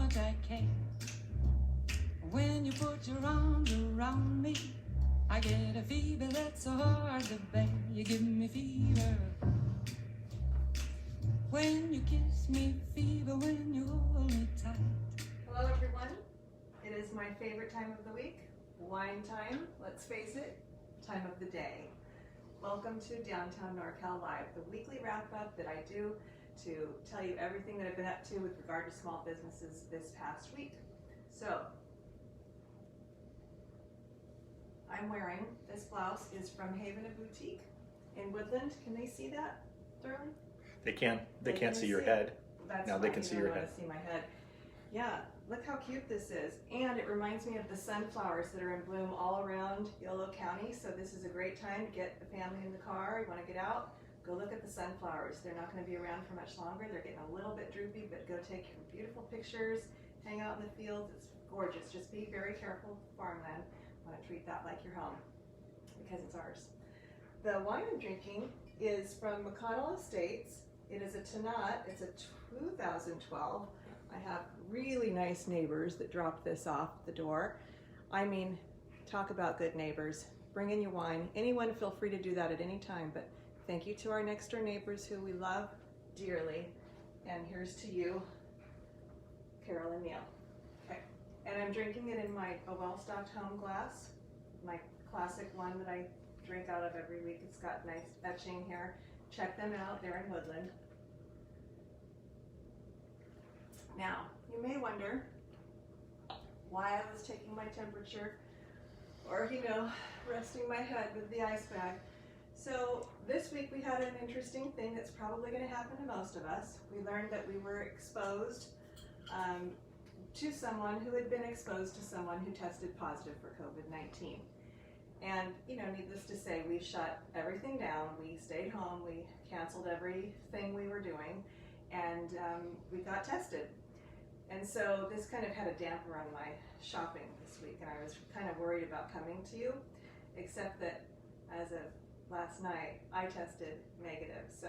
much I care. When you put your arms around me, I get a fever that's so hard to bear. You give me fever when you kiss me, fever when you hold me tight. Hello everyone, it is my favorite time of the week, wine time, let's face it, time of the day. Welcome to Downtown NorCal Live, the weekly wrap up that I do to tell you everything that I've been up to with regard to small businesses this past week. So, I'm wearing, this blouse is from Haven a Boutique in Woodland. Can they see that, Darling? They can. They can't see your head. That's now fine. they can see your head. See my head. Yeah, look how cute this is. And it reminds me of the sunflowers that are in bloom all around Yolo County. So this is a great time to get the family in the car. You want to get out, go look at the sunflowers. They're not going to be around for much longer. They're getting a little bit droopy, but go take your beautiful pictures, hang out in the fields. It's gorgeous. Just be very careful with farmland. You want to treat that like your home because it's ours. The wine I'm drinking is from McConnell Estates. It is a Tannat. It's a 2012. I have really nice neighbors that dropped this off the door. I mean, talk about good neighbors. Bring in your wine. Anyone feel free to do that at any time, but thank you to our next door neighbors who we love dearly. And here's to you, Carol and Neil. Okay, and I'm drinking it in a well-stocked home glass, my classic one that I drink out of every week. It's got nice etching here. Check them out, they're in Woodland. Now, you may wonder why I was taking my temperature or, resting my head with the ice bag. So this week we had an interesting thing that's probably going to happen to most of us. We learned that we were exposed to someone who had been exposed to someone who tested positive for COVID-19. And, needless to say, we shut everything down. We stayed home. We canceled everything we were doing, and we got tested. And so this kind of had a damper on my shopping this week, and I was kind of worried about coming to you, except that as of last night, I tested negative, so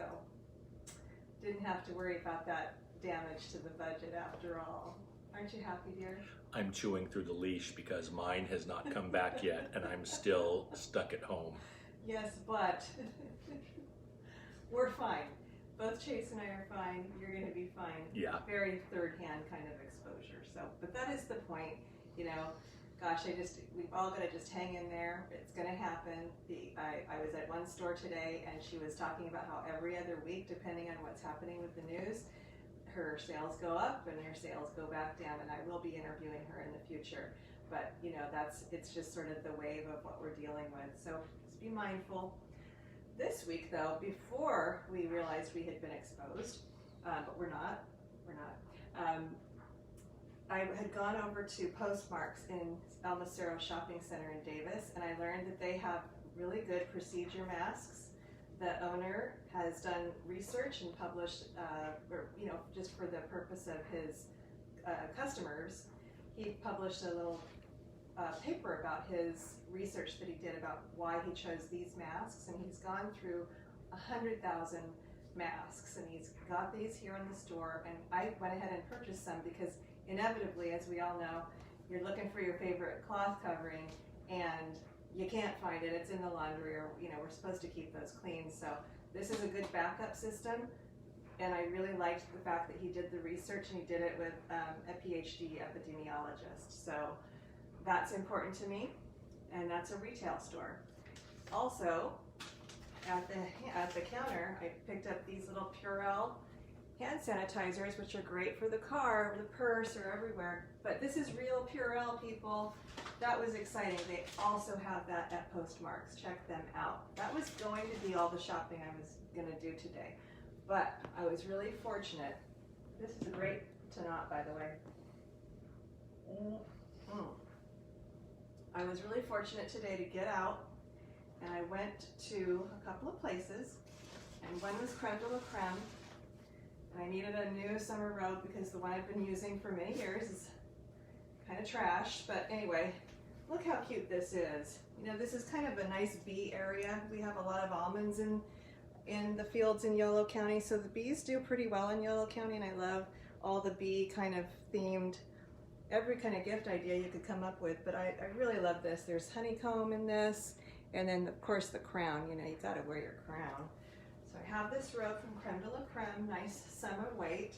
didn't have to worry about that damage to the budget after all. Aren't you happy, dear? I'm chewing through the leash because mine has not come back yet, and I'm still stuck at home. Yes, but we're fine. Both Chase and I are fine. You're going to be fine. Yeah. Very third-hand kind of exposure. So, but that is the point. Gosh, we've all got to just hang in there. It's going to happen. I was at one store today, and she was talking about how every other week, depending on what's happening with the news, her sales go up and her sales go back down, and I will be interviewing her in the future. But it's just sort of the wave of what we're dealing with. So just be mindful. This week, though, before we realized we had been exposed, but we're not. I had gone over to Postmarks in El Macero Shopping Center in Davis, and I learned that they have really good procedure masks. The owner has done research and published, just for the purpose of his customers, he published a little paper about his research that he did about why he chose these masks, and he's gone through 100,000 masks, and he's got these here in the store, and I went ahead and purchased some because inevitably, as we all know, you're looking for your favorite cloth covering and you can't find it. It's in the laundry, or we're supposed to keep those clean. So this is a good backup system, and I really liked the fact that he did the research and he did it with a PhD epidemiologist. So that's important to me, and that's a retail store. Also, at the counter, I picked up these little Purell hand sanitizers, which are great for the car, or the purse, or everywhere. But this is real Purell, people. That was exciting. They also have that at Postmarks. Check them out. That was going to be all the shopping I was going to do today. But I was really fortunate. This is a great Tannat, by the way. I was really fortunate today to get out, and I went to a couple of places, and one was Creme de la Creme. And I needed a new summer robe because the one I've been using for many years is kind of trash. But anyway, look how cute this is. This is kind of a nice bee area. We have a lot of almonds in the fields in Yolo County, so the bees do pretty well in Yolo County, and I love all the bee kind of themed, every kind of gift idea you could come up with, but I really love this. There's honeycomb in this, and then of course the crown, you know, you gotta wear your crown. So I have this robe from Creme de la Creme, nice summer weight,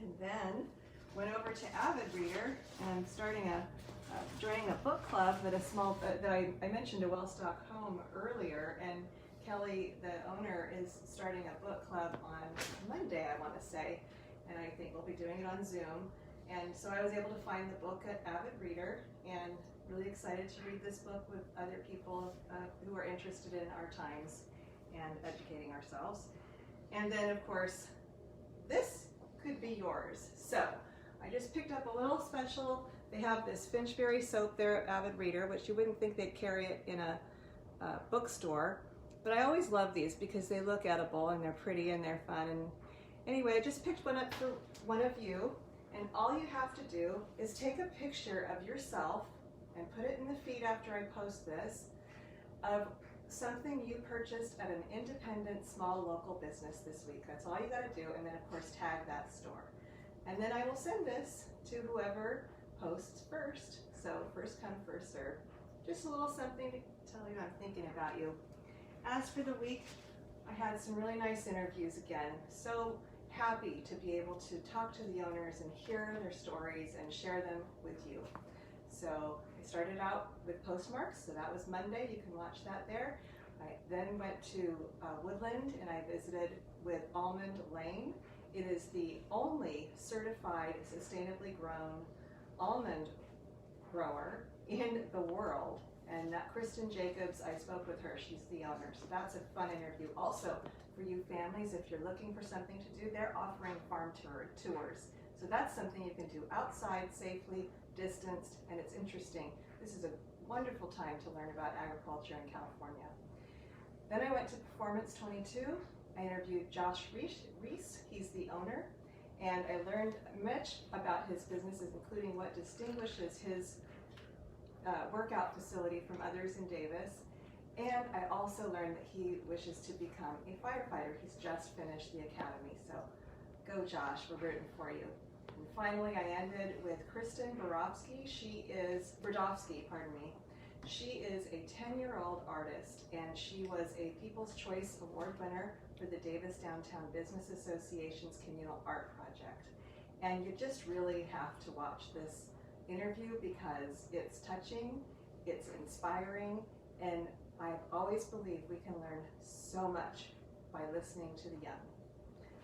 and then went over to Avid Reader and joining a book club that I mentioned to Wellstock Home earlier, and Kelly, the owner, is starting a book club on Monday, I want to say, and I think we'll be doing it on Zoom. And so I was able to find the book at Avid Reader, and really excited to read this book with other people who are interested in our times and educating ourselves. And then, of course, this could be yours. So I just picked up a little special. They have this Finchberry soap there at Avid Reader, which you wouldn't think they'd carry it in a bookstore. But I always love these because they look edible and they're pretty and they're fun. And anyway, I just picked one up for one of you. And all you have to do is take a picture of yourself and put it in the feed after I post this, of something you purchased at an independent small local business this week. That's all you gotta do, and then of course tag that store. And then I will send this to whoever posts first. So first come, first serve. Just a little something to tell you I'm thinking about you. As for the week, I had some really nice interviews again. So happy to be able to talk to the owners and hear their stories and share them with you. So I started out with Postmarks, so that was Monday. You can watch that there. I then went to Woodland and I visited with Almond Lane. It is the only certified sustainably grown almond grower in the world. And that Kristen Jacobs, I spoke with her, she's the owner. So that's a fun interview. Also, for you families, if you're looking for something to do, they're offering farm tours. So that's something you can do outside safely, distanced, and it's interesting. This is a wonderful time to learn about agriculture in California. Then I went to Performance 22. I interviewed Josh Reese, he's the owner, and I learned much about his businesses, including what distinguishes his workout facility from others in Davis. And I also learned that he wishes to become a firefighter. He's just finished the academy, so go Josh, we're rooting for you. And finally, I ended with Kristen Brodowski. She is a 10-year-old artist, and she was a People's Choice Award winner for the Davis Downtown Business Association's Communal Art Project. And you just really have to watch this interview because it's touching, it's inspiring, and I've always believed we can learn so much by listening to the young.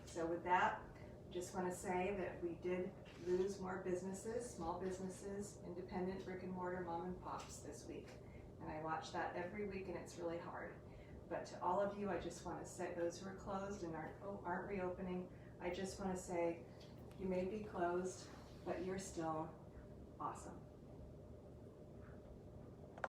So with that, I just want to say that we did lose more businesses, small businesses, independent brick and mortar mom and pops this week. And I watch that every week and it's really hard. But to all of you, I just want to say, those who are closed and aren't reopening, I just want to say, you may be closed, but you're still awesome.